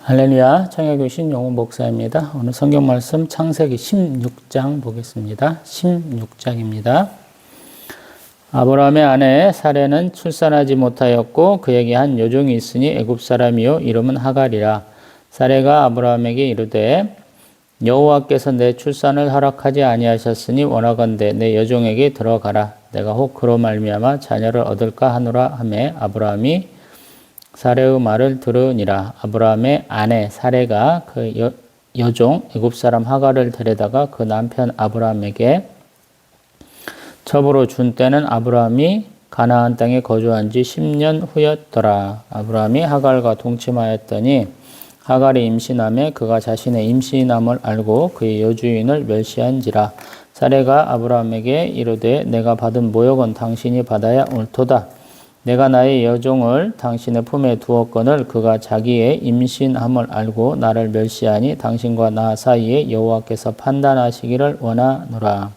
할렐루야, 청약교신 용훈 목사입니다. 오늘 성경 말씀 창세기 16장 보겠습니다. 16장입니다. 아브라함의 아내 사레는 출산하지 못하였고 그에게 한 여종이 있으니 애굽 사람이요 이름은 하갈이라. 사레가 아브라함에게 이르되 여호와께서 내 출산을 허락하지 아니하셨으니 원하건대 내 여종에게 들어가라. 내가 혹 그로 말미암아 자녀를 얻을까 하노라 하매 아브라함이 사레의 말을 들으니라. 아브라함의 아내 사레가 그 여종 애굽 사람 하갈을 데려다가 그 남편 아브라함에게 첩으로 준 때는 아브라함이 가나안 땅에 거주한 지 10년 후였더라. 아브라함이 하갈과 동침하였더니 하갈이 임신하매 그가 자신의 임신함을 알고 그의 여주인을 멸시한지라. 사레가 아브라함에게 이르되 내가 받은 모욕은 당신이 받아야 옳도다. 내가 나의 여종을 당신의 품에 두었거늘 그가 자기의 임신함을 알고 나를 멸시하니 당신과 나 사이에 여호와께서 판단하시기를 원하노라.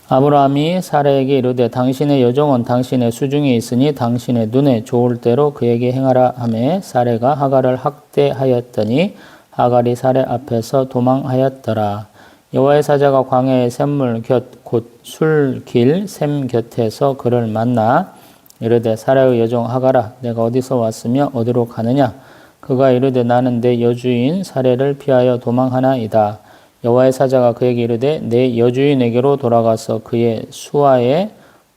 아브라함이 사라에게 이르되 당신의 여종은 당신의 수중에 있으니 당신의 눈에 좋을 대로 그에게 행하라 하매 사라가 하갈을 학대하였더니 하갈이 사라 앞에서 도망하였더라. 여호와의 사자가 광야의 샘물 곁 곧 술길 샘 곁에서 그를 만나 이르되 사라의 여종 하갈아 내가 어디서 왔으며 어디로 가느냐. 그가 이르되 나는 내 여주인 사레를 피하여 도망하나이다. 여호와의 사자가 그에게 이르되 내 여주인에게로 돌아가서 그의 수하에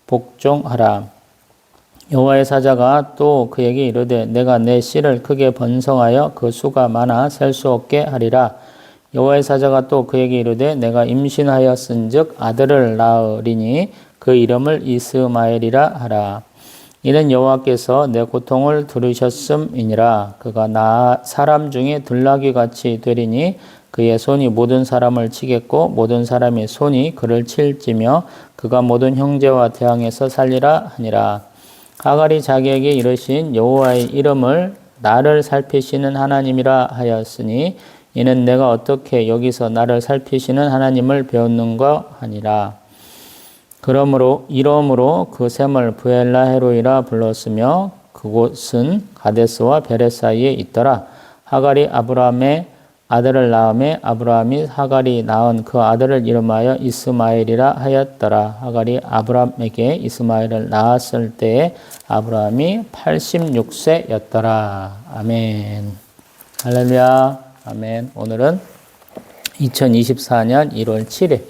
복종하라. 여호와의 사자가 또 그에게 이르되 내가 내 씨를 크게 번성하여 그 수가 많아 셀 수 없게 하리라. 여호와의 사자가 또 그에게 이르되 내가 임신하였은즉 아들을 낳으리니 그 이름을 이스마엘이라 하라. 이는 여호와께서 내 고통을 들으셨음이니라. 그가 사람 중에 들나귀같이 되리니 그의 손이 모든 사람을 치겠고 모든 사람의 손이 그를 칠지며 그가 모든 형제와 대항해서 살리라 하니라. 하갈이 자기에게 이르신 여호와의 이름을 나를 살피시는 하나님이라 하였으니 이는 내가 어떻게 여기서 나를 살피시는 하나님을 배웠는가 하니라. 이러므로 그 샘을 브엘라헤로이라 불렀으며 그곳은 가데스와 베레 사이에 있더라. 하갈이 아브라함의 아들을 낳음에 아브라함이 하갈이 낳은 그 아들을 이름하여 이스마엘이라 하였더라. 하갈이 아브라함에게 이스마엘을 낳았을 때에 아브라함이 86세였더라. 아멘. 할렐루야. 아멘. 오늘은 2024년 1월 7일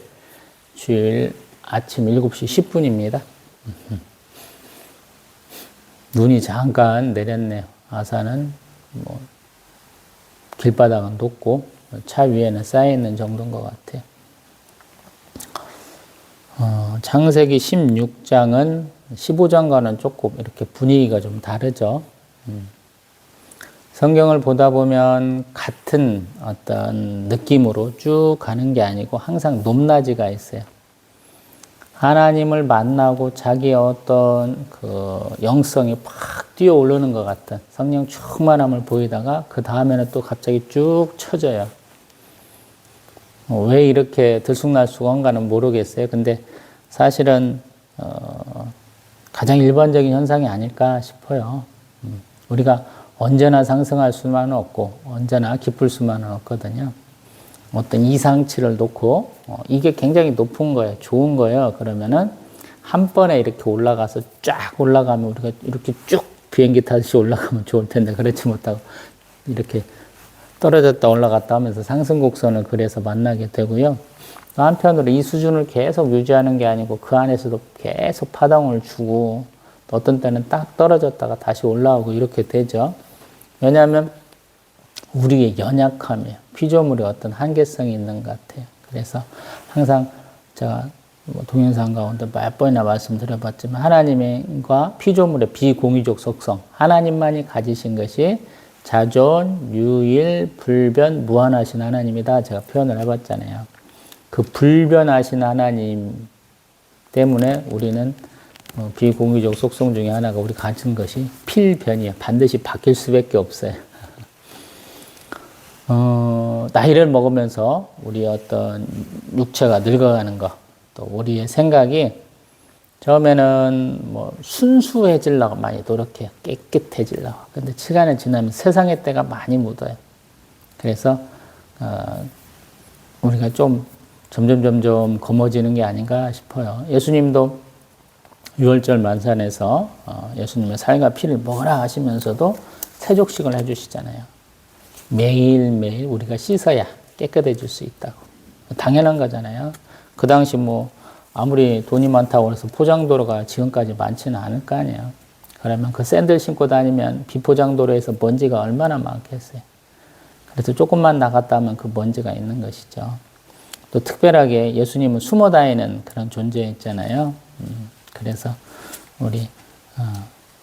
주일 아침 7시 10분입니다. 눈이 잠깐 내렸네요. 아산은 길바닥은 높고 차 위에는 쌓여있는 정도인 것 같아요. 창세기 16장은 15장과는 조금 이렇게 분위기가 좀 다르죠. 성경을 보다 보면 같은 어떤 느낌으로 쭉 가는 게 아니고 항상 높낮이가 있어요. 하나님을 만나고 자기의 어떤 그 영성이 팍 뛰어오르는 것 같은 성령 충만함을 보이다가 그 다음에는 또 갑자기 쭉 쳐져요. 왜 이렇게 들쑥날쑥한가는 모르겠어요. 근데 사실은 가장 일반적인 현상이 아닐까 싶어요. 우리가 언제나 상승할 수만은 없고 언제나 기쁠 수만은 없거든요. 어떤 이상치를 놓고 이게 굉장히 높은 거예요. 좋은 거예요. 그러면은 한 번에 이렇게 올라가서 쫙 올라가면 우리가 이렇게 쭉 비행기 타듯이 올라가면 좋을 텐데 그렇지 못하고 이렇게 떨어졌다 올라갔다 하면서 상승 곡선을 그래서 만나게 되고요. 또 한편으로 이 수준을 계속 유지하는 게 아니고 그 안에서도 계속 파동을 주고 어떤 때는 딱 떨어졌다가 다시 올라오고 이렇게 되죠. 왜냐하면 우리의 연약함이에요. 피조물의 어떤 한계성이 있는 것 같아요. 그래서 항상 제가 동영상 가운데 몇 번이나 말씀드려봤지만 하나님과 피조물의 비공유적 속성, 하나님만이 가지신 것이 자존, 유일, 불변, 무한하신 하나님이다. 제가 표현을 해봤잖아요. 그 불변하신 하나님 때문에 우리는 비공유적 속성 중에 하나가 우리 가진 것이 필변이에요. 반드시 바뀔 수밖에 없어요. 나이를 먹으면서 우리 어떤 육체가 늙어가는 것, 또 우리의 생각이 처음에는 뭐 순수해지려고 많이 노력해요. 깨끗해지려고. 근데 시간이 지나면 세상의 때가 많이 묻어요. 그래서 우리가 좀 점점 검어지는 게 아닌가 싶어요. 예수님도 유월절 만찬에서 예수님의 살과 피를 먹으라 하시면서도 세족식을 해주시잖아요. 매일매일 우리가 씻어야 깨끗해질 수 있다고. 당연한 거잖아요. 그 당시 뭐 아무리 돈이 많다고 해서 포장도로가 지금까지 많지는 않을 거 아니에요. 그러면 그 샌들 신고 다니면 비포장도로에서 먼지가 얼마나 많겠어요. 그래서 조금만 나갔다 하면 그 먼지가 있는 것이죠. 또 특별하게 예수님은 숨어 다니는 그런 존재였잖아요. 그래서 우리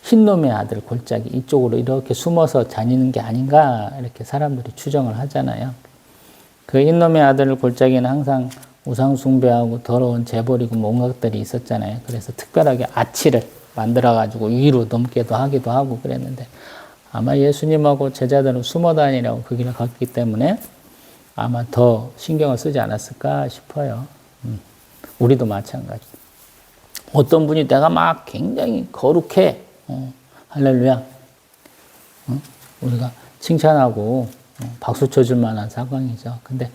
흰놈의 아들 골짜기 이쪽으로 이렇게 숨어서 다니는 게 아닌가 이렇게 사람들이 추정을 하잖아요. 그 흰놈의 아들 골짜기는 항상 우상 숭배하고 더러운 재벌이고 뭔가 것들이 있었잖아요. 그래서 특별하게 아치를 만들어 가지고 위로 넘게도 하기도 하고 그랬는데 아마 예수님하고 제자들은 숨어 다니라고 그 길을 갔기 때문에 아마 더 신경을 쓰지 않았을까 싶어요. 우리도 마찬가지. 어떤 분이 내가 막 굉장히 거룩해. 할렐루야. 우리가 칭찬하고 박수 쳐줄 만한 상황이죠. 근데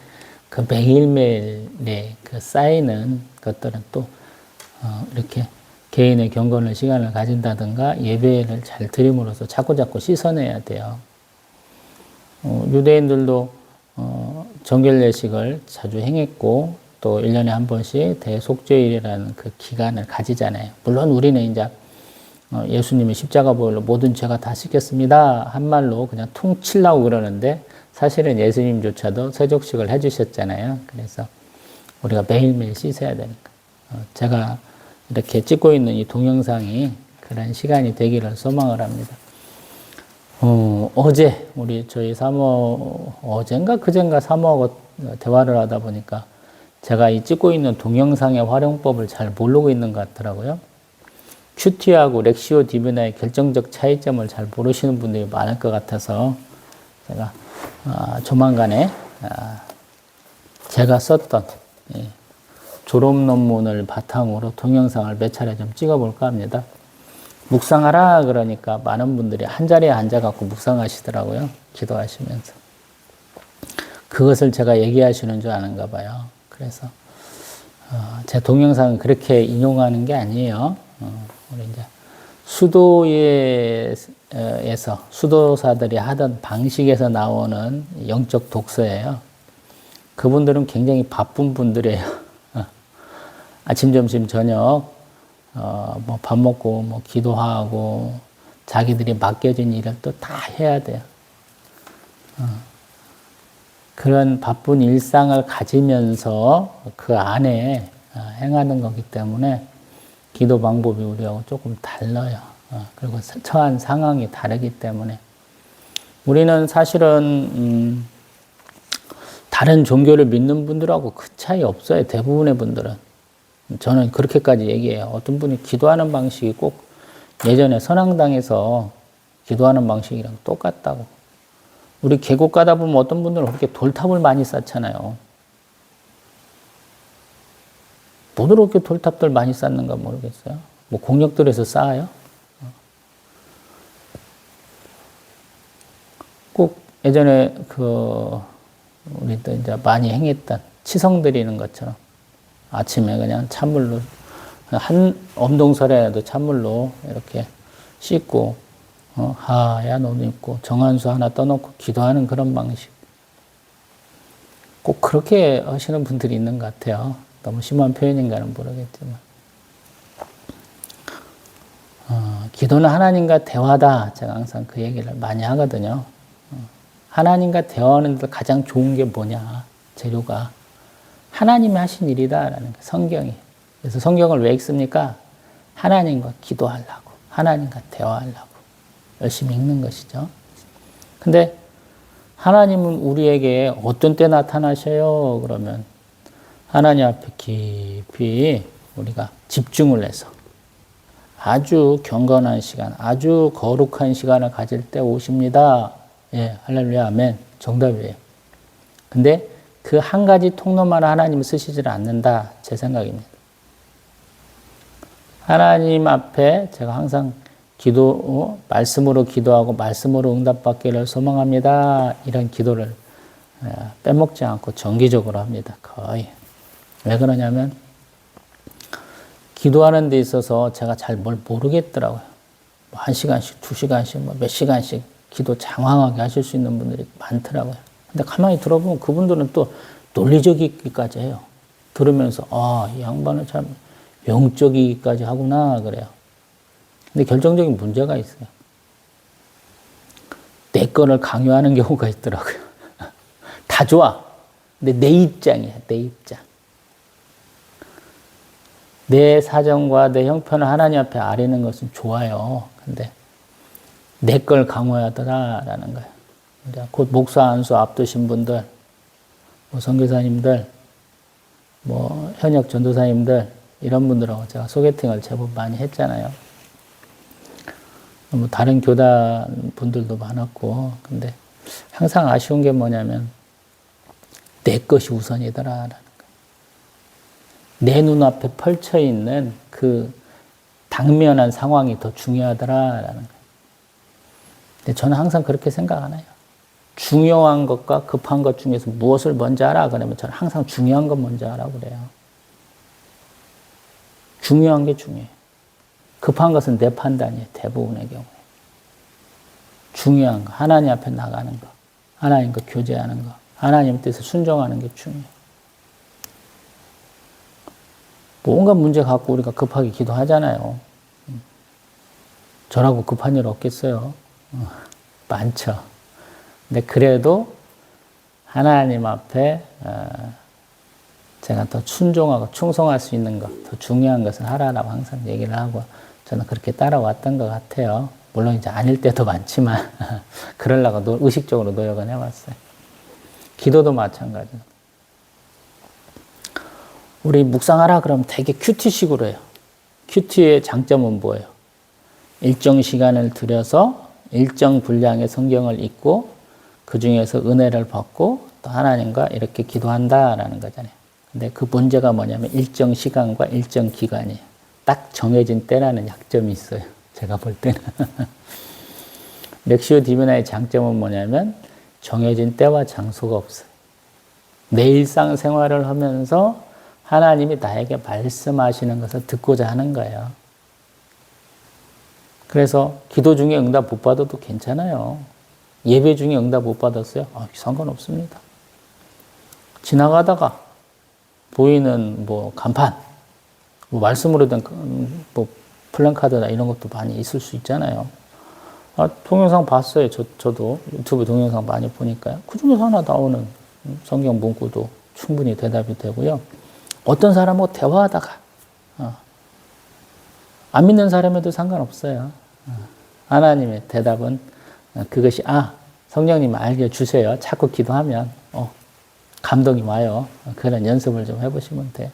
그 매일매일의 그 쌓이는 것들은 또 이렇게 개인의 경건의 시간을 가진다든가 예배를 잘 드림으로써 자꾸자꾸 씻어내야 돼요. 유대인들도 정결 예식을 자주 행했고 또 1년에 한 번씩 대속죄일이라는 그 기간을 가지잖아요. 물론 우리는 이제 예수님이 십자가 보혈로 모든 죄가 다 씻겼습니다 한 말로 그냥 퉁 치려고 그러는데 사실은 예수님조차도 세족식을 해주셨잖아요. 그래서 우리가 매일매일 씻어야 되는 거예요. 제가 이렇게 찍고 있는 이 동영상이 그런 시간이 되기를 소망을 합니다. 어제 우리 저희 사모 어젠가 그젠가 사모하고 대화를 하다 보니까 제가 이 찍고 있는 동영상의 활용법을 잘 모르고 있는 것 같더라고요. 큐티하고 렉시오 디비나의 결정적 차이점을 잘 모르시는 분들이 많을 것 같아서 제가 조만간에 제가 썼던 졸업 논문을 바탕으로 동영상을 몇 차례 좀 찍어볼까 합니다. 묵상하라 그러니까 많은 분들이 한 자리에 앉아갖고 묵상하시더라고요. 기도하시면서. 그것을 제가 얘기하시는 줄 아는가 봐요. 그래서 제 동영상은 그렇게 인용하는 게 아니에요. 우리 이제 수도에서 수도사들이 하던 방식에서 나오는 영적 독서예요. 그분들은 굉장히 바쁜 분들이에요. 아침, 점심, 저녁 뭐 밥 먹고 뭐 기도하고 자기들이 맡겨진 일을 또 다 해야 돼요. 그런 바쁜 일상을 가지면서 그 안에 행하는 거기 때문에 기도 방법이 우리하고 조금 달라요. 그리고 처한 상황이 다르기 때문에 우리는 사실은 다른 종교를 믿는 분들하고 그 차이 없어요. 대부분의 분들은. 저는 그렇게까지 얘기해요. 어떤 분이 기도하는 방식이 꼭 예전에 선앙당에서 기도하는 방식이랑 똑같다고. 우리 계곡 가다 보면 어떤 분들은 그렇게 돌탑을 많이 쌓잖아요. 뭐로 그렇게 돌탑들 많이 쌓는가 모르겠어요. 뭐 공역들에서 쌓아요? 꼭 예전에 우리도 이제 많이 행했던 치성 드리는 것처럼 아침에 그냥 찬물로 한 엄동설에라도 찬물로 이렇게 씻고 하야 너도 있고 정한수 하나 떠놓고 기도하는 그런 방식. 꼭 그렇게 하시는 분들이 있는 것 같아요. 너무 심한 표현인가는 모르겠지만. 기도는 하나님과 대화다. 제가 항상 그 얘기를 많이 하거든요. 하나님과 대화하는 데 가장 좋은 게 뭐냐. 재료가. 하나님이 하신 일이다라는 게 성경이. 그래서 성경을 왜 읽습니까? 하나님과 기도하려고. 하나님과 대화하려고. 열심히 읽는 것이죠. 근데 하나님은 우리에게 어떤 때 나타나셔요? 그러면 하나님 앞에 깊이 우리가 집중을 해서 아주 경건한 시간, 아주 거룩한 시간을 가질 때 오십니다. 예, 할렐루야, 아멘. 정답이에요. 근데 그 한 가지 통로만 하나님은 쓰시질 않는다. 제 생각입니다. 하나님 앞에 제가 항상 말씀으로 기도하고 말씀으로 응답받기를 소망합니다. 이런 기도를 빼먹지 않고 정기적으로 합니다. 거의. 왜 그러냐면 기도하는 데 있어서 제가 잘 뭘 모르겠더라고요. 뭐 1시간씩, 2시간씩, 뭐 몇 시간씩 기도 장황하게 하실 수 있는 분들이 많더라고요. 근데 가만히 들어보면 그분들은 또 논리적이기까지 해요. 들으면서 이 양반은 참 영적이기까지 하구나 그래요. 근데 결정적인 문제가 있어요. 내 거를 강요하는 경우가 있더라고요. 다 좋아. 근데 내 입장이야, 내 입장. 내 사정과 내 형편을 하나님 앞에 아뢰는 것은 좋아요. 근데 내 걸 강요하더라라는 거예요. 곧 목사 안수 앞두신 분들, 뭐 선교사님들, 뭐 현역 전도사님들 이런 분들하고 제가 소개팅을 제법 많이 했잖아요. 뭐 다른 교단 분들도 많았고, 근데 항상 아쉬운 게 뭐냐면 내 것이 우선이더라라는 거예요. 내 눈앞에 펼쳐 있는 그 당면한 상황이 더 중요하더라라는 거예요. 근데 저는 항상 그렇게 생각 안 해요. 중요한 것과 급한 것 중에서 무엇을 먼저 하라 그러면 저는 항상 중요한 것 먼저 하라고 그래요. 중요한 게 중요해요. 급한 것은 내 판단이에요. 대부분의 경우에. 중요한 거, 하나님 앞에 나가는 거, 하나님과 교제하는 거, 하나님 뜻에 순종하는 게 중요해요. 온갖 문제 갖고 우리가 급하게 기도하잖아요. 저라고 급한 일 없겠어요. 많죠. 근데 그래도 하나님 앞에 제가 더 순종하고 충성할 수 있는 것, 더 중요한 것을 하라라고 항상 얘기를 하고 저는 그렇게 따라왔던 것 같아요. 물론 이제 아닐 때도 많지만 그러려고 의식적으로 노력은 해왔어요. 기도도 마찬가지예요. 우리 묵상하라 그러면 되게 큐티식으로 해요. 큐티의 장점은 뭐예요? 일정 시간을 들여서 일정 분량의 성경을 읽고 그 중에서 은혜를 받고 또 하나님과 이렇게 기도한다라는 거잖아요. 근데 그 문제가 뭐냐면 일정 시간과 일정 기간이에요. 딱 정해진 때라는 약점이 있어요. 제가 볼 때는. 렉시오 디비나의 장점은 뭐냐면 정해진 때와 장소가 없어요. 내 일상생활을 하면서 하나님이 나에게 말씀하시는 것을 듣고자 하는 거예요. 그래서 기도 중에 응답 못 받아도 괜찮아요. 예배 중에 응답 못 받았어요? 상관없습니다. 지나가다가 보이는 뭐 간판, 뭐 말씀으로 된 뭐 플랜카드나 이런 것도 많이 있을 수 있잖아요. 동영상 봤어요. 저도 유튜브 동영상 많이 보니까요. 그 중에서 하나 나오는 성경 문구도 충분히 대답이 되고요. 어떤 사람하고 대화하다가 안 믿는 사람에도 상관없어요. 하나님의 대답은 그것이 성령님 알려주세요. 자꾸 기도하면 감동이 와요. 그런 연습을 좀 해보시면 돼요.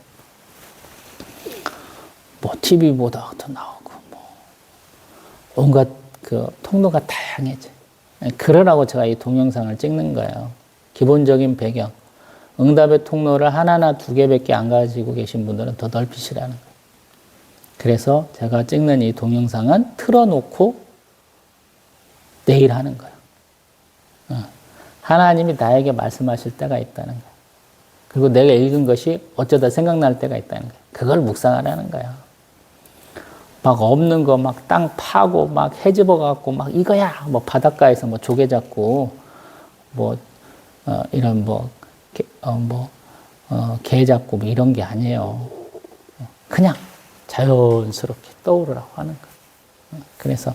뭐 TV보다도 나오고 뭐 온갖 그 통로가 다양해져. 그러라고 제가 이 동영상을 찍는 거예요. 기본적인 배경. 응답의 통로를 하나나 두 개밖에 안 가지고 계신 분들은 더 넓히시라는 거예요. 그래서 제가 찍는 이 동영상은 틀어놓고 내일 하는 거예요. 하나님이 나에게 말씀하실 때가 있다는 거예요. 그리고 내가 읽은 것이 어쩌다 생각날 때가 있다는 거예요. 그걸 묵상하라는 거예요. 막 없는 거 막 땅 파고 막 헤집어 갖고 막 이거야 뭐 바닷가에서 뭐 조개 잡고 뭐 이런 개 잡고 뭐 이런 게 아니에요. 그냥 자연스럽게 떠오르라고 하는 거예요. 그래서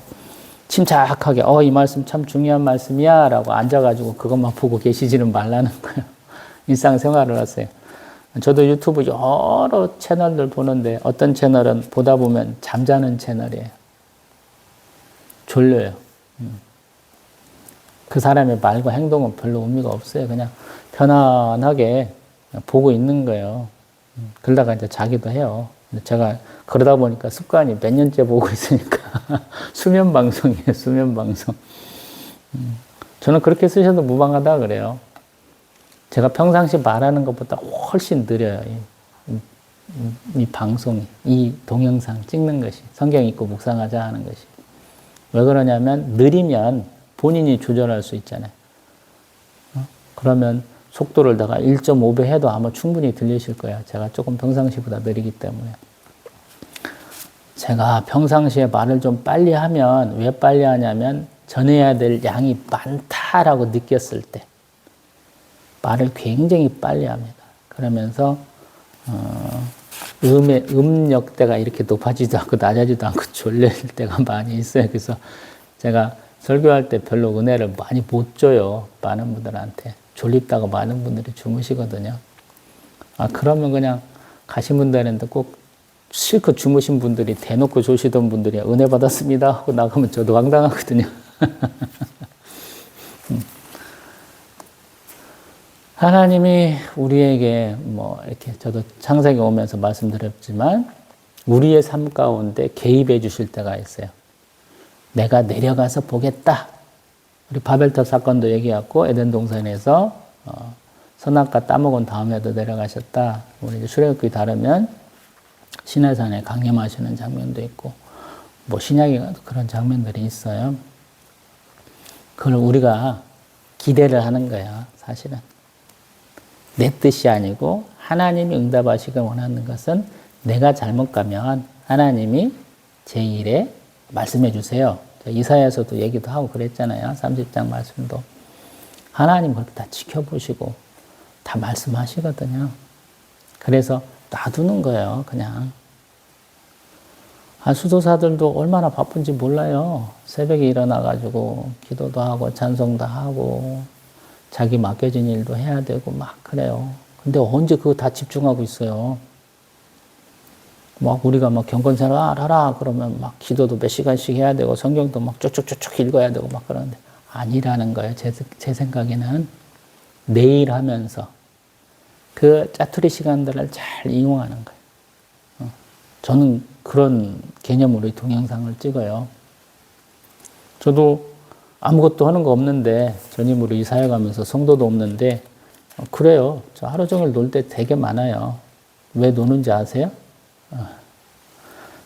침착하게 이 말씀 참 중요한 말씀이야 라고 앉아가지고 그것만 보고 계시지는 말라는 거예요. 일상생활을 하세요. 저도 유튜브 여러 채널들 보는데 어떤 채널은 보다 보면 잠자는 채널이에요. 졸려요. 그 사람의 말과 행동은 별로 의미가 없어요. 그냥 편안하게 보고 있는 거예요. 그러다가 이제 자기도 해요. 제가 그러다 보니까 습관이 몇 년째 보고 있으니까 수면 방송이에요. 수면 방송. 저는 그렇게 쓰셔도 무방하다 그래요. 제가 평상시 말하는 것보다 훨씬 느려요. 이 방송이, 이 동영상 찍는 것이, 성경 읽고 묵상하자 하는 것이. 왜 그러냐면 느리면 본인이 조절할 수 있잖아요. 그러면 속도를 내가 1.5배 해도 아마 충분히 들리실 거예요. 제가 조금 평상시보다 느리기 때문에. 제가 평상시에 말을 좀 빨리 하면 왜 빨리 하냐면 전해야 될 양이 많다라고 느꼈을 때 말을 굉장히 빨리 합니다. 그러면서 음의 음역대가 이렇게 높아지도 않고 낮아지도 않고 졸릴 때가 많이 있어요. 그래서 제가 설교할 때 별로 은혜를 많이 못 줘요. 많은 분들한테. 졸립다고 많은 분들이 주무시거든요. 그러면 그냥 가신 분들한테 꼭 실컷 주무신 분들이 대놓고 조시던 분들이 은혜 받았습니다 하고 나가면 저도 황당하거든요. 하나님이 우리에게 이렇게 저도 창세기 오면서 말씀드렸지만 우리의 삶 가운데 개입해 주실 때가 있어요. 내가 내려가서 보겠다. 우리 바벨탑 사건도 얘기했고 에덴 동산에서 선악과 따먹은 다음에도 내려가셨다. 우리 이제 출애굽기 다르면 시내산에 강림하시는 장면도 있고 신약에 그런 장면들이 있어요. 그걸 우리가 기대를 하는 거야, 사실은. 내 뜻이 아니고 하나님이 응답하시길 원하는 것은 내가 잘못 가면 하나님이 제 일에 말씀해 주세요. 이사야서도 얘기도 하고 그랬잖아요. 30장 말씀도. 하나님 그렇게 다 지켜보시고 다 말씀하시거든요. 그래서 놔두는 거예요, 그냥. 수도사들도 얼마나 바쁜지 몰라요. 새벽에 일어나가지고 기도도 하고 찬송도 하고 자기 맡겨진 일도 해야 되고 막 그래요. 근데 언제 그거 다 집중하고 있어요. 우리가 경건생활 하라 그러면 기도도 몇 시간씩 해야 되고 성경도 쭉쭉쭉 읽어야 되고 그러는데 아니라는 거예요. 제 생각에는 내일 하면서 그 짜투리 시간들을 잘 이용하는 거예요. 저는 그런 개념으로 이 동영상을 찍어요. 저도 아무것도 하는 거 없는데 전임으로 이사회 가면서 성도도 없는데 그래요. 저 하루 종일 놀 때 되게 많아요. 왜 노는지 아세요?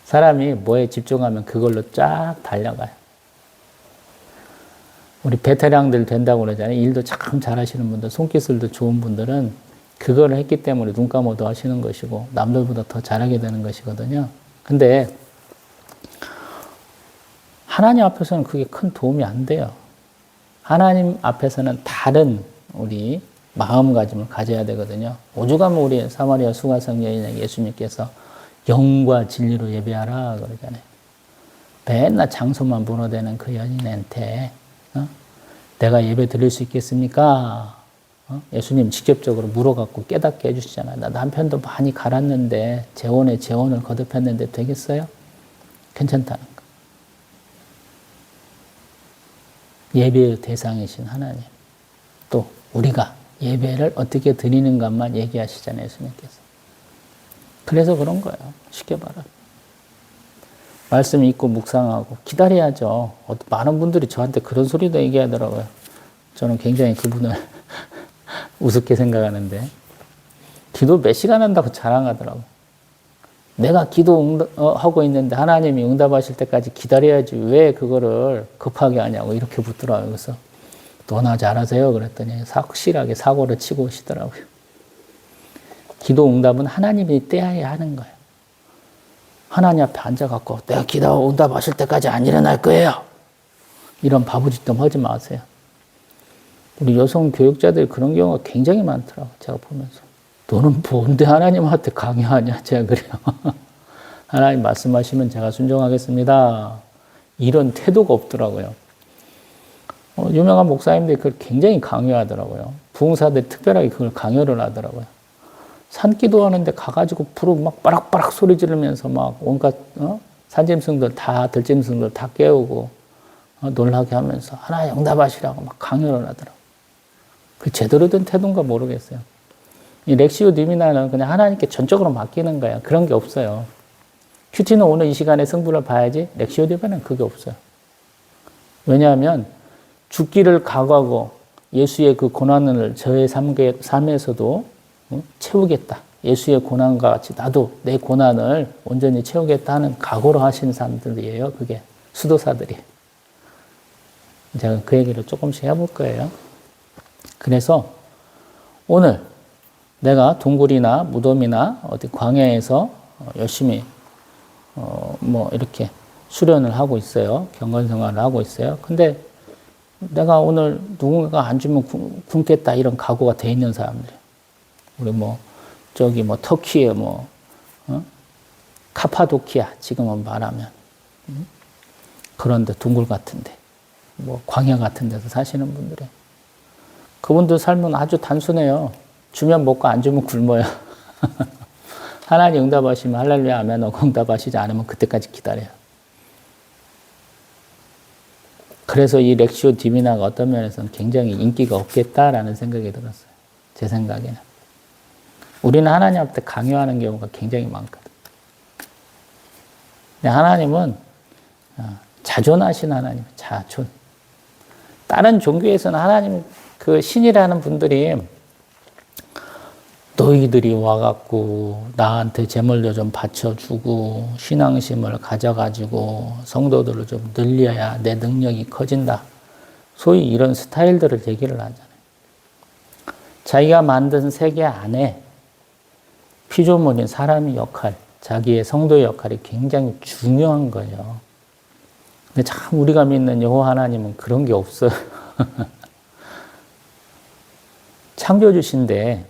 사람이 뭐에 집중하면 그걸로 쫙 달려가요. 우리 베테랑들 된다고 그러잖아요. 일도 참 잘하시는 분들, 손기술도 좋은 분들은 그걸 했기 때문에 눈 감아도 하시는 것이고 남들보다 더 잘하게 되는 것이거든요. 근데 하나님 앞에서는 그게 큰 도움이 안 돼요. 하나님 앞에서는 다른 우리 마음가짐을 가져야 되거든요. 오죽하면 우리 사마리아 수가성 여인에게 예수님께서 영과 진리로 예배하라 그러잖아요. 맨날 장소만 문어대는 그 연인한테 내가 예배 드릴 수 있겠습니까? 예수님 직접적으로 물어갖고 깨닫게 해주시잖아요. 나 남편도 많이 갈았는데 재혼에 재혼을 거듭했는데 되겠어요? 괜찮다는 거. 예배의 대상이신 하나님. 또 우리가 예배를 어떻게 드리는가만 얘기하시잖아요. 예수님께서. 그래서 그런 거예요. 쉽게 말하면. 말씀 읽고 묵상하고 기다려야죠. 많은 분들이 저한테 그런 소리도 얘기하더라고요. 저는 굉장히 그분을 우습게 생각하는데 기도 몇 시간 한다고 자랑하더라고요. 내가 기도하고 있는데 하나님이 응답하실 때까지 기다려야지 왜 그거를 급하게 하냐고 이렇게 묻더라고요. 그래서 너나 잘하세요 그랬더니 확실하게 사고를 치고 오시더라고요. 기도 응답은 하나님이 떼어야 하는 거예요. 하나님 앞에 앉아갖고 내가 기도 응답하실 때까지 안 일어날 거예요. 이런 바보짓 좀 하지 마세요. 우리 여성 교육자들이 그런 경우가 굉장히 많더라고요. 제가 보면서. 너는 뭔데 하나님한테 강요하냐? 제가 그래요. 하나님 말씀하시면 제가 순종하겠습니다. 이런 태도가 없더라고요. 유명한 목사님들이 그걸 굉장히 강요하더라고요. 부흥사들이 특별하게 그걸 강요를 하더라고요. 산기도 하는데 가가지고 불을 막 빠락빠락 소리 지르면서 막 온갖 산짐승들 다 들짐승들 다 깨우고 놀라게 하면서 하나님 응답하시라고 막 강요를 하더라고요. 그 제대로 된 태도인가 모르겠어요. 이 렉시오 디미나는 그냥 하나님께 전적으로 맡기는 거야. 그런 게 없어요. 큐티는 오늘 이 시간에 승부를 봐야지. 렉시오 디미나는 그게 없어요. 왜냐하면 죽기를 각오하고 예수의 그 고난을 저의 삶에서도 채우겠다. 예수의 고난과 같이 나도 내 고난을 온전히 채우겠다는 각오로 하신 사람들이에요. 그게 수도사들이. 제가 그 얘기를 조금씩 해볼 거예요. 그래서 오늘 내가 동굴이나 무덤이나 어디 광야에서 열심히 뭐 이렇게 수련을 하고 있어요. 경건 생활을 하고 있어요. 근데 내가 오늘 누군가가 안 주면 굶겠다 이런 각오가 돼 있는 사람들. 우리 뭐 저기 뭐 터키에 뭐 카파도키아 지금은 말하면 그런데 동굴 같은데 뭐 광야 같은 데서 사시는 분들이 그분들 삶은 아주 단순해요. 주면 먹고 안 주면 굶어요. 하나님 응답하시면 할렐루야 아멘 하고 응답하시지 않으면 그때까지 기다려요. 그래서 이 렉시오 디비나가 어떤 면에서는 굉장히 인기가 없겠다라는 생각이 들었어요. 제 생각에는. 우리는 하나님 앞에 강요하는 경우가 굉장히 많거든. 근데 하나님은 자존하신 하나님, 자존. 다른 종교에서는 하나님 그 신이라는 분들이 너희들이 와갖고 나한테 제물도 좀 바쳐주고 신앙심을 가져가지고 성도들을 좀 늘려야 내 능력이 커진다. 소위 이런 스타일들을 얘기를 하잖아요. 자기가 만든 세계 안에 피조물인 사람의 역할, 자기의 성도의 역할이 굉장히 중요한 거예요. 근데 참 우리가 믿는 여호와 하나님은 그런 게 없어요. 창조주신데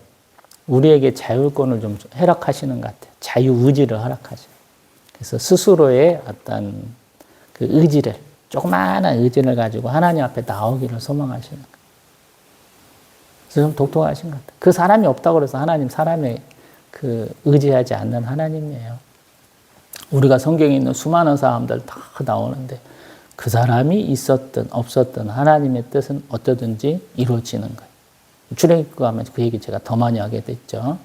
우리에게 자율권을 좀 허락하시는 것 같아요. 자유의지를 허락하죠. 그래서 스스로의 어떤 그 의지를, 조그마한 의지를 가지고 하나님 앞에 나오기를 소망하시는 거예요. 그래서 좀 독특하신 것 같아요. 그 사람이 없다고 해서 하나님 사람의 그 의지하지 않는 하나님이에요. 우리가 성경에 있는 수많은 사람들 다 나오는데 그 사람이 있었든 없었든 하나님의 뜻은 어떠든지 이루어지는 거예요. 출애굽기 하면 그 얘기 제가 더 많이 하게 됐죠.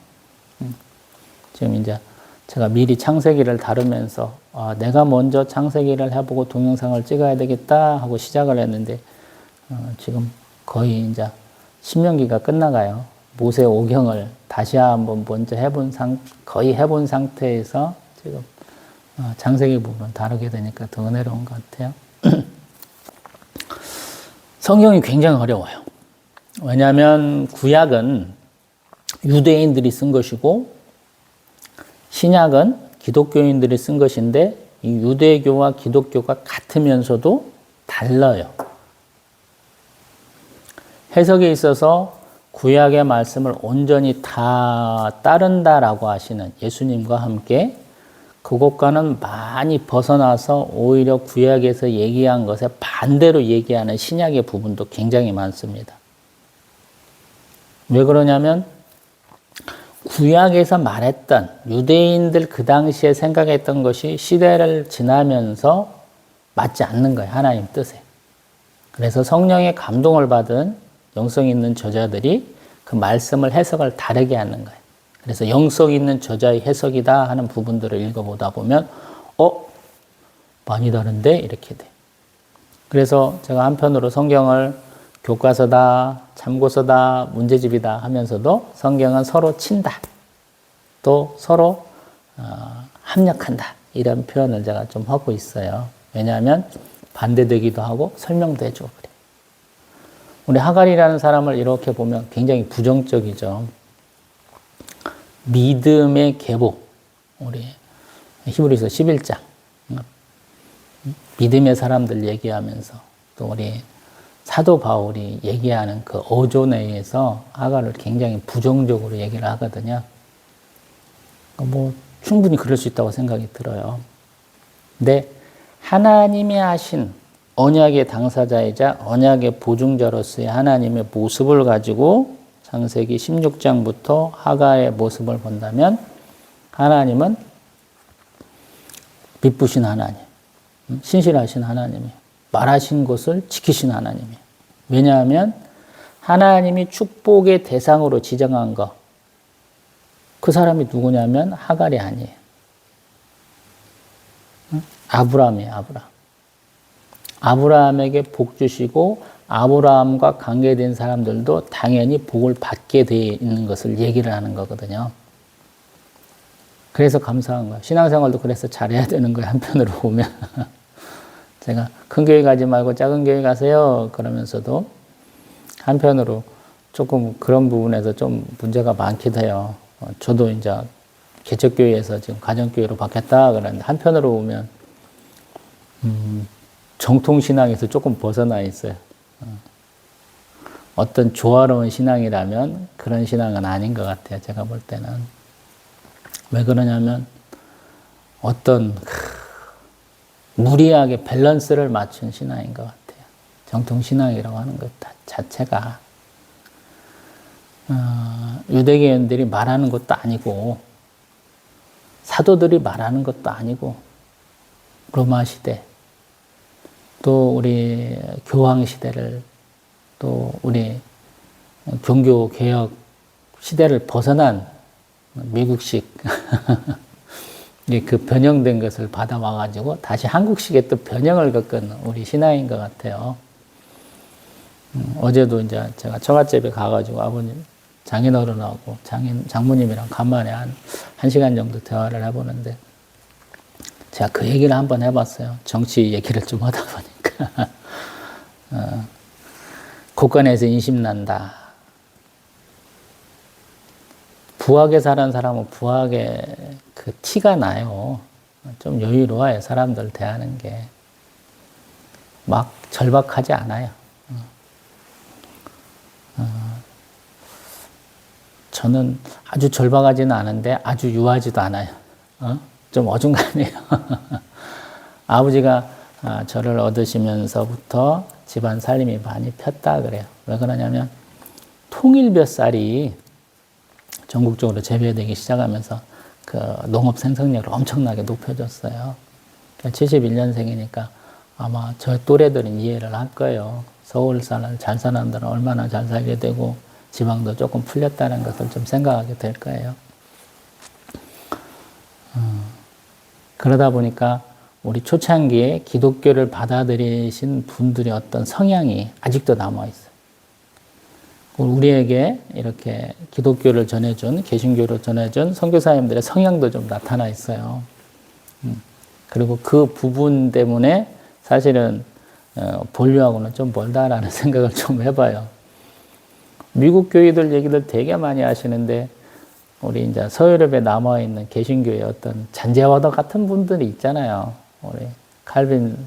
지금 이제 제가 미리 창세기를 다루면서 내가 먼저 창세기를 해보고 동영상을 찍어야 되겠다 하고 시작을 했는데 지금 거의 이제 신명기가 끝나가요. 모세 오경을 다시 한번 먼저 거의 해본 상태에서 지금 창세기 부분 다루게 되니까 더 은혜로운 것 같아요. 성경이 굉장히 어려워요. 왜냐하면 구약은 유대인들이 쓴 것이고 신약은 기독교인들이 쓴 것인데 이 유대교와 기독교가 같으면서도 달라요. 해석에 있어서 구약의 말씀을 온전히 다 따른다라고 하시는 예수님과 함께 그것과는 많이 벗어나서 오히려 구약에서 얘기한 것에 반대로 얘기하는 신약의 부분도 굉장히 많습니다. 왜 그러냐면 구약에서 말했던 유대인들 그 당시에 생각했던 것이 시대를 지나면서 맞지 않는 거예요. 하나님 뜻에. 그래서 성령의 감동을 받은 영성 있는 저자들이 그 말씀을 해석을 다르게 하는 거예요. 그래서 영성 있는 저자의 해석이다 하는 부분들을 읽어보다 보면 많이 다른데 이렇게 돼. 그래서 제가 한편으로 성경을 교과서다, 참고서다, 문제집이다 하면서도 성경은 서로 친다. 또 서로 합력한다. 이런 표현을 제가 좀 하고 있어요. 왜냐하면 반대되기도 하고 설명도 해주고 그래요. 우리 하갈이라는 사람을 이렇게 보면 굉장히 부정적이죠. 믿음의 계보. 우리 히브리서 11장. 믿음의 사람들 얘기하면서 또 우리 사도 바울이 얘기하는 그 어조내에서 하갈을 굉장히 부정적으로 얘기를 하거든요. 뭐 충분히 그럴 수 있다고 생각이 들어요. 근데 하나님이 하신 언약의 당사자이자 언약의 보증자로서의 하나님의 모습을 가지고 창세기 16장부터 하갈의 모습을 본다면 하나님은 미쁘신 하나님, 신실하신 하나님이에요. 말하신 것을 지키신 하나님이에요. 왜냐하면 하나님이 축복의 대상으로 지정한 것, 그 사람이 누구냐면 하갈이 아니에요. 아브라함이에요, 아브라함. 아브라함에게 복 주시고 아브라함과 관계된 사람들도 당연히 복을 받게 되어 있는 것을 얘기를 하는 거거든요. 그래서 감사한 거예요. 신앙생활도 그래서 잘해야 되는 거예요. 한편으로 보면. 제가 큰 교회 가지 말고 작은 교회 가세요. 그러면서도 한편으로 조금 그런 부분에서 좀 문제가 많기도 해요. 저도 이제 개척교회에서 지금 가정교회로 바뀌었다 그러는데 한편으로 보면 정통신앙에서 조금 벗어나 있어요. 어떤 조화로운 신앙이라면 그런 신앙은 아닌 것 같아요. 제가 볼 때는. 왜 그러냐면 어떤 무리하게 밸런스를 맞춘 신앙인 것 같아요. 정통신앙이라고 하는 것 자체가 유대교인들이 말하는 것도 아니고 사도들이 말하는 것도 아니고 로마 시대 또 우리 교황 시대를 또 우리 종교 개혁 시대를 벗어난 미국식 그 변형된 것을 받아와가지고 다시 한국식에 또 변형을 겪은 우리 신앙인 것 같아요. 어제도 이제 제가 처갓집에 가가지고 아버님 장인어른하고 장모님이랑 간만에 한 시간 정도 대화를 해보는데 제가 그 얘기를 한번 해봤어요. 정치 얘기를 좀 하다 보니까 곳간에서 인심난다. 부하게 사는 사람은 부하게 그 티가 나요. 좀 여유로워요. 사람들 대하는 게. 막 절박하지 않아요. 저는 아주 절박하지는 않은데 아주 유하지도 않아요. 좀 어중간해요. 아버지가 저를 얻으시면서부터 집안 살림이 많이 폈다 그래요. 왜 그러냐면 통일벼쌀이 전국적으로 재배되기 시작하면서 그 농업 생산력을 엄청나게 높여줬어요. 71년생이니까 아마 저 또래들은 이해를 할 거예요. 서울 잘 사는 사람들은 얼마나 잘 살게 되고 지방도 조금 풀렸다는 것을 좀 생각하게 될 거예요. 그러다 보니까 우리 초창기에 기독교를 받아들이신 분들의 어떤 성향이 아직도 남아있어요. 우리에게 이렇게 기독교를 전해준, 개신교를 전해준 선교사님들의 성향도 좀 나타나 있어요. 그리고 그 부분 때문에 사실은 본류하고는 좀 멀다라는 생각을 좀 해봐요. 미국 교회들 얘기들 되게 많이 하시는데 우리 이제 서유럽에 남아있는 개신교의 어떤 잔재와도 같은 분들이 있잖아요. 우리 칼빈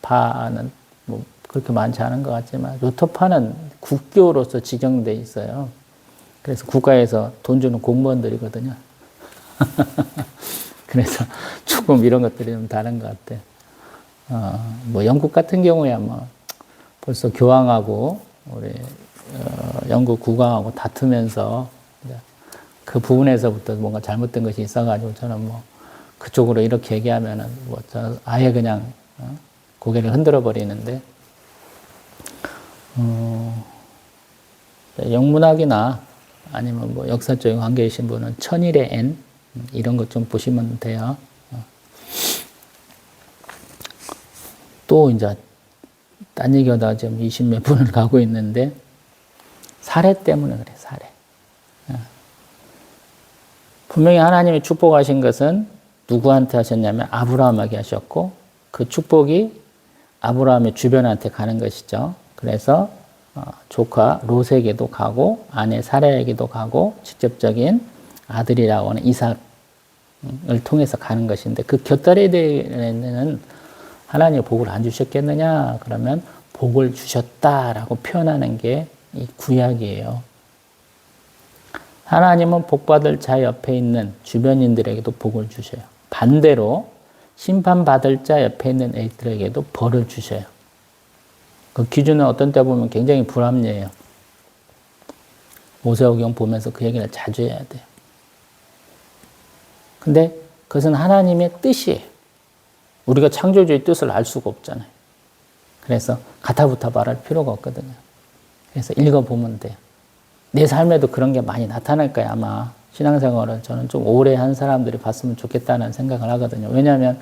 파는 뭐 그렇게 많지 않은 것 같지만 루터파는 국교로서 지정돼 있어요. 그래서 국가에서 돈 주는 공무원들이거든요. 그래서 조금 이런 것들이 좀 다른 것 같아요. 뭐 영국 같은 경우야 뭐 벌써 교황하고 우리 영국 국왕하고 다투면서 그 부분에서부터 뭔가 잘못된 것이 있어가지고 저는 뭐 그쪽으로 이렇게 얘기하면은 뭐 저 아예 그냥 고개를 흔들어 버리는데 영문학이나 아니면 뭐 역사 쪽에 관계 계신 분은 천일의 N 이런 것 좀 보시면 돼요. 또 이제 딴 얘기하다가 지금 20몇 분을 가고 있는데 사례 때문에 그래, 사례. 분명히 하나님이 축복하신 것은 누구한테 하셨냐면 아브라함에게 하셨고 그 축복이 아브라함의 주변한테 가는 것이죠. 그래서 조카 롯에게도 가고 아내 사라에게도 가고 직접적인 아들이라고 하는 이삭을 통해서 가는 것인데 그 곁다리에 대해서는 하나님이 복을 안 주셨겠느냐? 그러면 복을 주셨다라고 표현하는 게 이 구약이에요. 하나님은 복받을 자 옆에 있는 주변인들에게도 복을 주셔요. 반대로 심판받을 자 옆에 있는 애들에게도 벌을 주셔요. 그 기준은 어떤 때 보면 굉장히 불합리해요. 모세오경 보면서 그 얘기를 자주 해야 돼요. 근데 그것은 하나님의 뜻이에요. 우리가 창조주의 뜻을 알 수가 없잖아요. 그래서 가타부타 말할 필요가 없거든요. 그래서 읽어보면 돼요. 내 삶에도 그런 게 많이 나타날 거예요. 아마 신앙생활을 저는 좀 오래 한 사람들이 봤으면 좋겠다는 생각을 하거든요. 왜냐하면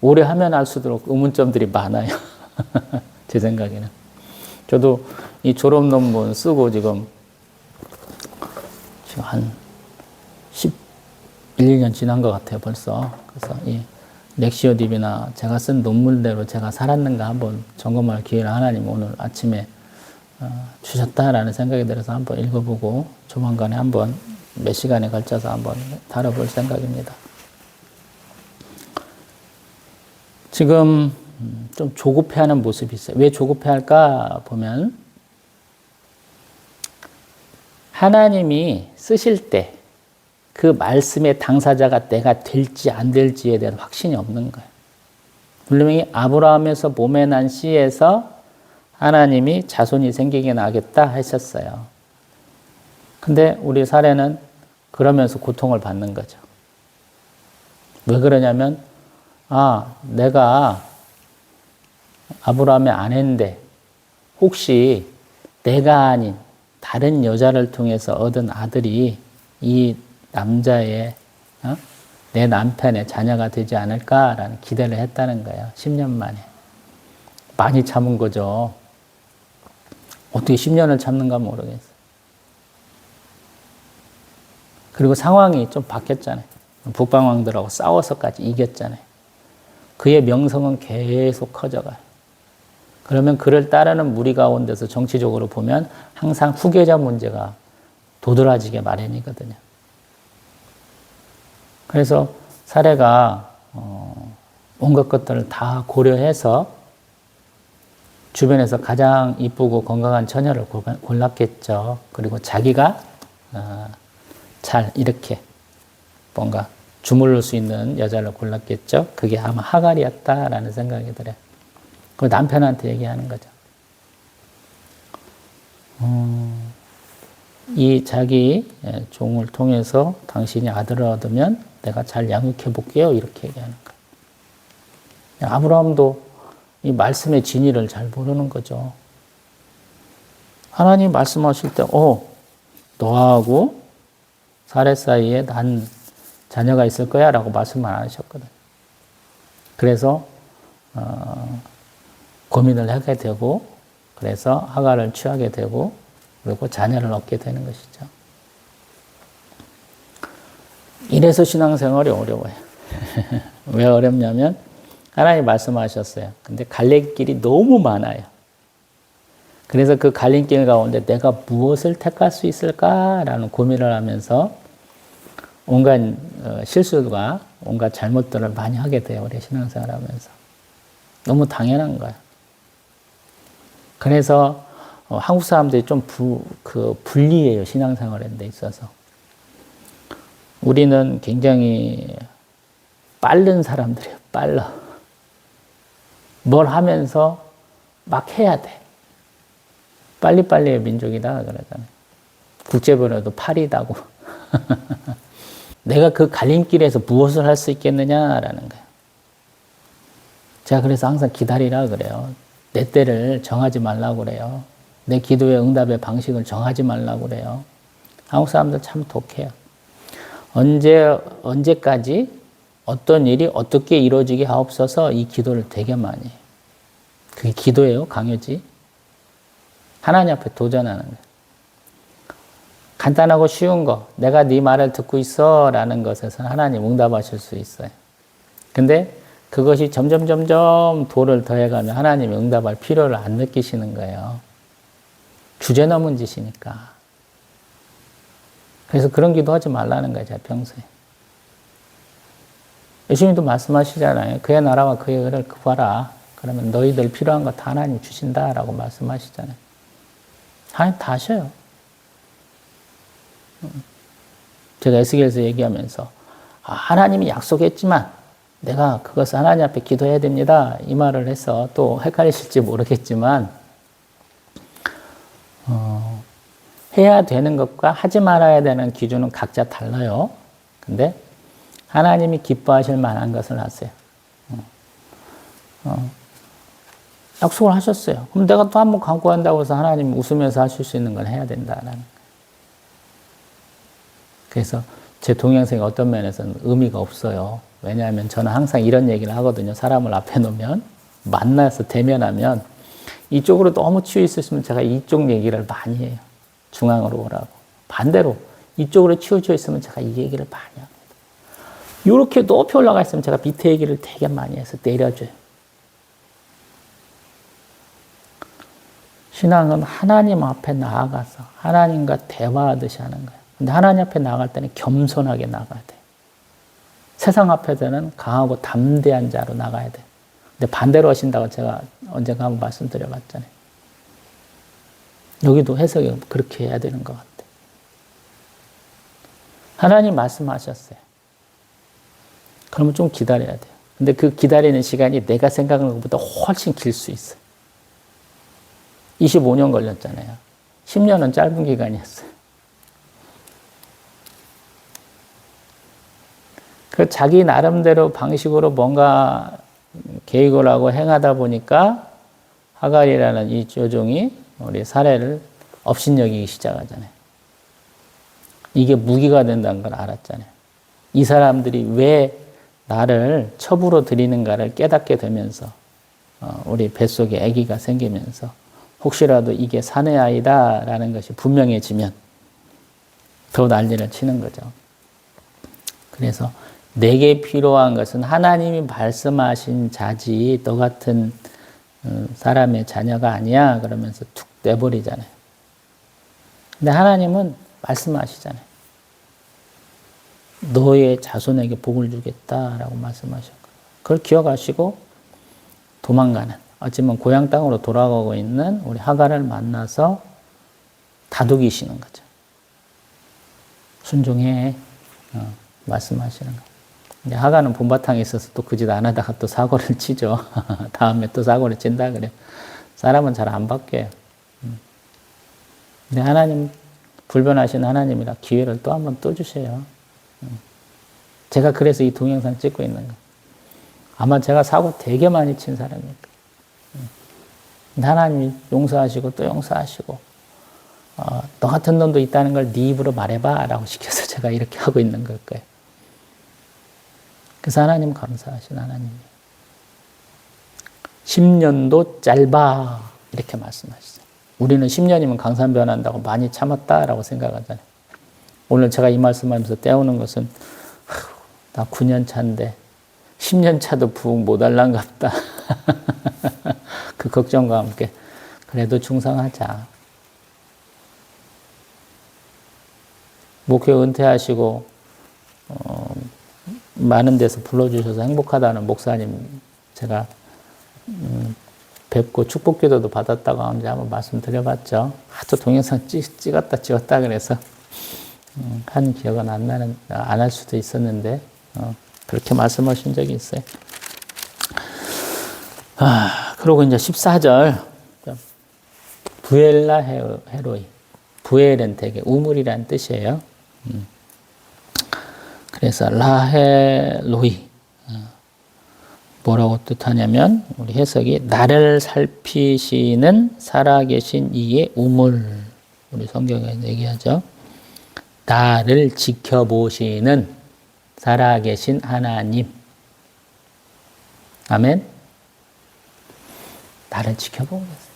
오래 하면 할수록 의문점들이 많아요. 제 생각에는. 저도 이 졸업 논문 쓰고 지금 한 1, 2년 지난 것 같아요, 벌써. 그래서 이 렉시오 딥이나 제가 쓴 논문대로 제가 살았는가 한번 점검할 기회를 하나님 오늘 아침에 주셨다라는 생각이 들어서 한번 읽어보고 조만간에 한번 몇 시간에 걸쳐서 한번 다뤄볼 생각입니다. 지금 좀 조급해하는 모습이 있어요. 왜 조급해할까 보면 하나님이 쓰실 때 그 말씀의 당사자가 내가 될지 안 될지에 대한 확신이 없는 거예요. 분명히 아브라함에서 몸에 난 씨에서 하나님이 자손이 생기게 나겠다 하셨어요. 근데 우리 사례는 그러면서 고통을 받는 거죠. 왜 그러냐면 내가 아브라함의 아내인데 혹시 내가 아닌 다른 여자를 통해서 얻은 아들이 이 남자의 내 남편의 자녀가 되지 않을까라는 기대를 했다는 거예요. 10년 만에. 많이 참은 거죠. 어떻게 10년을 참는가 모르겠어요. 그리고 상황이 좀 바뀌었잖아요. 북방왕들하고 싸워서까지 이겼잖아요. 그의 명성은 계속 커져가요. 그러면 그를 따르는 무리 가운데서 정치적으로 보면 항상 후계자 문제가 도드라지게 마련이거든요. 그래서 사례가 온갖 것들을 다 고려해서 주변에서 가장 이쁘고 건강한 처녀를 골랐겠죠. 그리고 자기가 잘 이렇게 뭔가 주물를 수 있는 여자를 골랐겠죠. 그게 아마 하갈이었다라는 생각이 들어요. 그 남편한테 얘기하는 거죠. 이 자기 종을 통해서 당신이 아들을 얻으면 내가 잘 양육해 볼게요. 이렇게 얘기하는 거예요. 아브라함도 이 말씀의 진리를 잘 모르는 거죠. 하나님 말씀하실 때, 너하고 사례 사이에 난 자녀가 있을 거야 라고 말씀을 안 하셨거든. 그래서 고민을 하게 되고, 그래서 하갈을 취하게 되고, 그리고 자녀를 얻게 되는 것이죠. 이래서 신앙생활이 어려워요. 왜 어렵냐면 하나님 말씀하셨어요. 근데 갈림길이 너무 많아요. 그래서 그 갈림길 가운데 내가 무엇을 택할 수 있을까라는 고민을 하면서 온갖 실수들과 온갖 잘못들을 많이 하게 돼요. 우리 신앙생활 하면서. 너무 당연한 거예요. 그래서 한국 사람들이 좀 불리해요. 신앙생활에 데 있어서. 우리는 굉장히 빠른 사람들이에요. 빨라. 뭘 하면서 막 해야 돼. 빨리빨리의 민족이다 그러잖아요. 국제번호도 8이다고. 내가 그 갈림길에서 무엇을 할 수 있겠느냐라는 거예요. 제가 그래서 항상 기다리라 그래요. 내 때를 정하지 말라고 그래요. 내 기도의 응답의 방식을 정하지 말라고 그래요. 한국 사람들 참 독해요. 언제까지 어떤 일이 어떻게 이루어지게 하옵소서 이 기도를 되게 많이 해요. 그게 기도예요, 강요지. 하나님 앞에 도전하는 거예요. 간단하고 쉬운 거, 내가 네 말을 듣고 있어 라는 것에서 하나님 응답하실 수 있어요. 근데 그것이 점점 도를 더해가면 하나님이 응답할 필요를 안 느끼시는 거예요. 주제 넘은 짓이니까. 그래서 그런 기도하지 말라는 거예요, 제가 평소에. 예수님도 말씀하시잖아요. 그의 나라와 그의 의를 구하라. 그러면 너희들 필요한 거 다 하나님 주신다라고 말씀하시잖아요. 하나님 다 하셔요. 제가 에스겔에서 얘기하면서 하나님이 약속했지만 내가 그것을 하나님 앞에 기도해야 됩니다. 이 말을 해서 또 헷갈리실지 모르겠지만 해야 되는 것과 하지 말아야 되는 기준은 각자 달라요. 근데 하나님이 기뻐하실 만한 것을 하세요. 약속을 하셨어요. 그럼 내가 또 한 번 강구한다고 해서 하나님 웃으면서 하실 수 있는 걸 해야 된다라는 거예요. 그래서 제 동영상이 어떤 면에서는 의미가 없어요. 왜냐하면 저는 항상 이런 얘기를 하거든요. 사람을 앞에 놓으면 만나서 대면하면 이쪽으로 너무 치여 있으시면 제가 이쪽 얘기를 많이 해요. 중앙으로 오라고. 반대로 이쪽으로 치우쳐 있으면 제가 이 얘기를 많이 합니다. 이렇게 높이 올라가 있으면 제가 밑에 얘기를 되게 많이 해서 내려줘요. 신앙은 하나님 앞에 나아가서 하나님과 대화하듯이 하는 거예요. 근데 하나님 앞에 나아갈 때는 겸손하게 나가야 돼요. 세상 앞에서는 강하고 담대한 자로 나가야 돼요. 근데 반대로 하신다고 제가 언젠가 한번 말씀드려봤잖아요. 여기도 해석이 그렇게 해야 되는 것 같아요. 하나님 말씀하셨어요. 그러면 좀 기다려야 돼요. 근데 그 기다리는 시간이 내가 생각하는 것보다 훨씬 길 수 있어요. 25년 걸렸잖아요. 10년은 짧은 기간이었어요. 그 자기 나름대로 방식으로 뭔가 계획을 하고 행하다 보니까 하갈이라는 이 여종이 우리 사례를 업신여기기 시작하잖아요. 이게 무기가 된다는 걸 알았잖아요. 이 사람들이 왜 나를 첩으로 들이는가를 깨닫게 되면서 우리 뱃속에 아기가 생기면서 혹시라도 이게 사내 아이다라는 것이 분명해지면 더 난리를 치는 거죠. 그래서 내게 필요한 것은 하나님이 말씀하신 자지 너 같은 사람의 자녀가 아니야 그러면서 툭 내버리잖아요. 근데 하나님은 말씀하시잖아요. 너의 자손에게 복을 주겠다라고 말씀하셨고 그걸 기억하시고 도망가는 어찌보면 고향 땅으로 돌아가고 있는 우리 하갈을 만나서 다독이시는 거죠. 순종해 말씀하시는 거예요. 이제 하갈은 본바탕에 있어서 또 그 짓 안 하다가 또 사고를 치죠. 다음에 또 사고를 친다 그래요. 사람은 잘 안 바뀌어요. 근데 하나님 불변하신 하나님이라 기회를 또 한 번 또 주세요. 제가 그래서 이 동영상 찍고 있는 거예요. 아마 제가 사고 되게 많이 친 사람이니까. 하나님이 용서하시고 또 용서하시고 너 같은 놈도 있다는 걸 네 입으로 말해봐 라고 시켜서 제가 이렇게 하고 있는 걸 거예요. 그래서 하나님 감사하신 하나님이에요. 10년도 짧아 이렇게 말씀하시죠. 우리는 10년이면 강산 변한다고 많이 참았다라고 생각하잖아요. 오늘 제가 이 말씀하면서 때우는 것은 나 9년 차인데 10년 차도 부흥 못 할란갑다. 그 걱정과 함께 그래도 충성하자. 목회 은퇴하시고 많은 데서 불러주셔서 행복하다는 목사님 제가 뵙고 축복기도도 받았다고 언제 한번 말씀드려봤죠. 하도 동영상 찍었다 지웠다 그래서 한 기억은 안 할 수도 있었는데 그렇게 말씀하신 적이 있어요. 그리고 이제 14절 부엘라 헤로이 부엘은 되게 우물이라는 뜻이에요. 그래서 라헬로이 뭐라고 뜻하냐면 우리 해석이 나를 살피시는 살아계신 이의 우물 우리 성경에 얘기하죠. 나를 지켜보시는 살아계신 하나님. 아멘. 나를 지켜보고 계세요.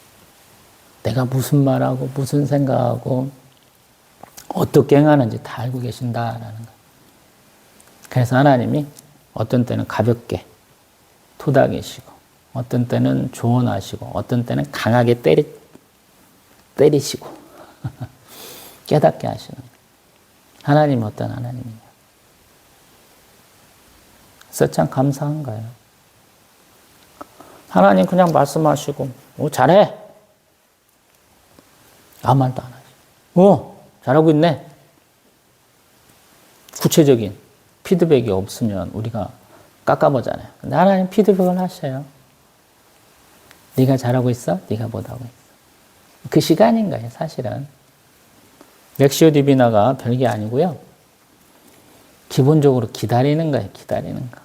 내가 무슨 말하고 무슨 생각하고 어떻게 행하는지 다 알고 계신다라는 거. 그래서 하나님이 어떤 때는 가볍게 토닥이시고 어떤 때는 조언하시고 어떤 때는 강하게 때리시고 깨닫게 하시는 거예요. 하나님 어떤 하나님이냐. 그래서 참 감사한 거예요. 하나님 그냥 말씀하시고 잘해. 아무 말도 안 하시고 잘하고 있네. 구체적인 피드백이 없으면 우리가 깎아보잖아요. 근데 하나님 피드백을 하셔요. 네가 잘하고 있어? 네가 못하고 있어. 그 시간인 거예요, 사실은. 렉시오 디비나가 별게 아니고요. 기본적으로 기다리는 거예요, 기다리는 거.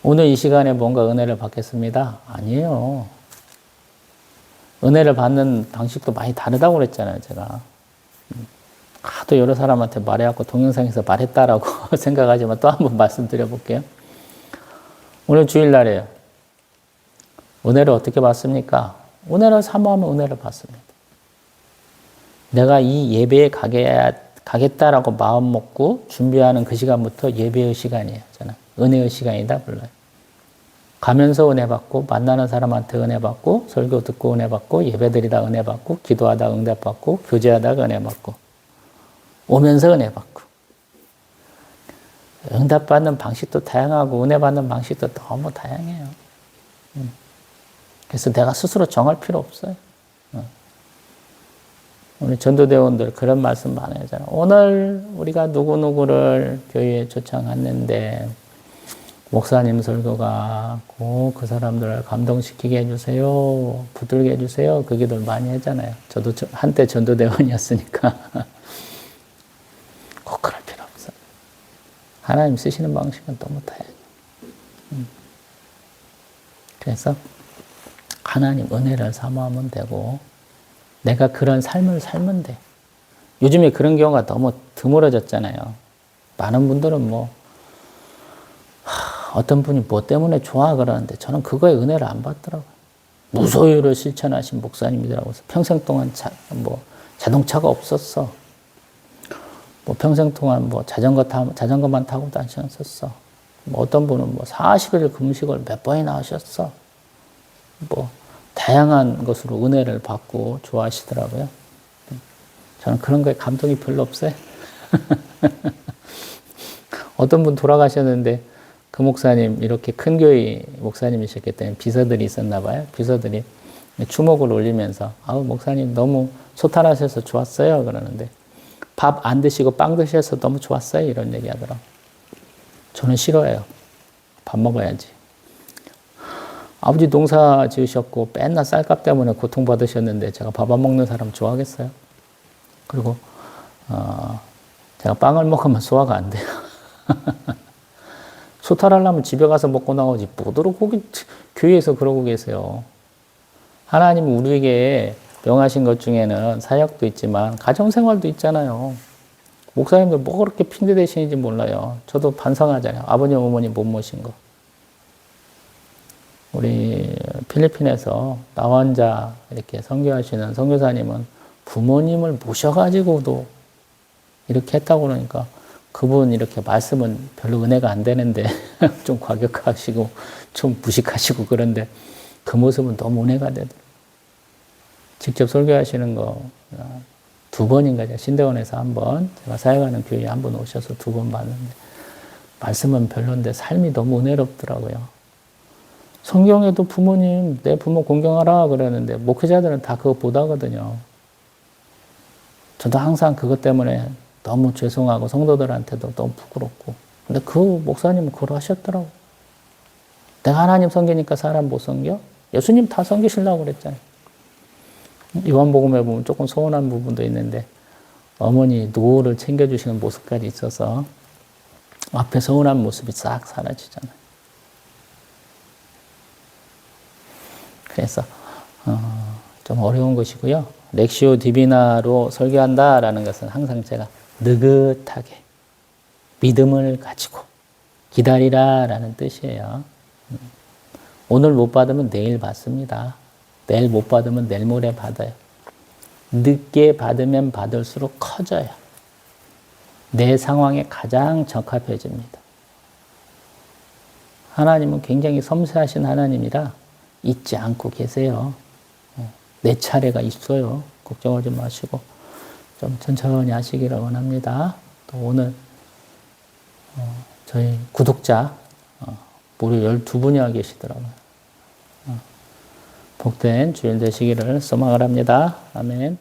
오늘 이 시간에 뭔가 은혜를 받겠습니다. 아니에요. 은혜를 받는 방식도 많이 다르다고 그랬잖아요, 제가. 하도 여러 사람한테 말해갖고 동영상에서 말했다라고 생각하지만 또 한 번 말씀드려 볼게요. 오늘 주일날이에요. 은혜를 어떻게 받습니까? 은혜를 사모하면 은혜를 받습니다. 내가 이 예배에 가겠다라고 마음 먹고 준비하는 그 시간부터 예배의 시간이에요. 저는 은혜의 시간이다 불러요. 가면서 은혜 받고 만나는 사람한테 은혜 받고 설교 듣고 은혜 받고 예배드리다 은혜 받고 기도하다 응답 받고 교제하다 은혜 받고 오면서 은혜 받고 응답 받는 방식도 다양하고 은혜 받는 방식도 너무 다양해요. 그래서 내가 스스로 정할 필요 없어요. 우리 전도대원들 그런 말씀 많이 하잖아요. 오늘 우리가 누구누구를 교회에 초청했는데 목사님 설교가 꼭 그 사람들을 감동시키게 해주세요. 붙들게 해주세요. 그 기도를 많이 했잖아요. 저도 한때 전도대원이었으니까 꼭 그럴 필요 없어요. 하나님 쓰시는 방식은 너무 다양해요. 그래서 하나님 은혜를 사모하면 되고 내가 그런 삶을 살면 돼. 요즘에 그런 경우가 너무 드물어졌잖아요. 많은 분들은 어떤 분이 뭐 때문에 좋아 그러는데 저는 그거에 은혜를 안 받더라고요. 무소유를 실천하신 목사님이더라고요. 평생 동안 자동차가 없었어. 평생 동안 자전거만 타고 다녔었어. 어떤 분은 40일 금식을 몇 번이나 하셨어. 다양한 것으로 은혜를 받고 좋아하시더라고요. 저는 그런 거에 감동이 별로 없어요. 어떤 분 돌아가셨는데 그 목사님 이렇게 큰 교회 목사님이셨기 때문에 비서들이 있었나 봐요. 비서들이 추목을 올리면서 목사님 너무 소탈하셔서 좋았어요 그러는데 밥 안 드시고 빵 드셔서 너무 좋았어요 이런 얘기 하더라고요. 저는 싫어해요. 밥 먹어야지. 아버지 농사 지으셨고 맨날 쌀값 때문에 고통받으셨는데 제가 밥 안 먹는 사람 좋아하겠어요? 그리고 제가 빵을 먹으면 소화가 안 돼요. 소탈하려면 집에 가서 먹고 나오지 뭐더러 거기 교회에서 그러고 계세요. 하나님은 우리에게 명하신 것 중에는 사역도 있지만 가정생활도 있잖아요. 목사님들 뭐 그렇게 핑계 대시는지 몰라요. 저도 반성하잖아요. 아버님 어머니 못 모신 거. 우리 필리핀에서 나 혼자 이렇게 선교하시는 선교사님은 부모님을 모셔가지고도 이렇게 했다고 그러니까 그분 이렇게 말씀은 별로 은혜가 안 되는데 좀 과격하시고 좀 무식하시고 그런데 그 모습은 너무 은혜가 되더라고요. 직접 설교하시는 거 2번인가 제가 신대원에서 1번 제가 사역하는 교회에 1번 오셔서 2번 봤는데 말씀은 별론데 삶이 너무 은혜롭더라고요. 성경에도 부모님 내 부모 공경하라 그러는데 목회자들은 다 그거 못 하거든요. 저도 항상 그것 때문에 너무 죄송하고 성도들한테도 너무 부끄럽고 근데 그 목사님은 그걸 하셨더라고. 내가 하나님 섬기니까 사람 못 섬겨? 예수님 다 섬기시려고 그랬잖아요. 요한복음에 보면 조금 서운한 부분도 있는데 어머니 노후를 챙겨주시는 모습까지 있어서 앞에 서운한 모습이 싹 사라지잖아요. 그래서 좀 어려운 것이고요. 렉시오 디비나로 설교한다라는 것은 항상 제가 느긋하게 믿음을 가지고 기다리라라는 뜻이에요. 오늘 못 받으면 내일 받습니다. 내일 못 받으면 내일 모레 받아요. 늦게 받으면 받을수록 커져요. 내 상황에 가장 적합해집니다. 하나님은 굉장히 섬세하신 하나님이라 잊지 않고 계세요. 내 차례가 있어요. 걱정하지 마시고 좀 천천히 하시기를 원합니다. 또 오늘 저희 구독자 무려 12분이나 계시더라고요. 복된 주일 되시기를 소망을 합니다. 아멘.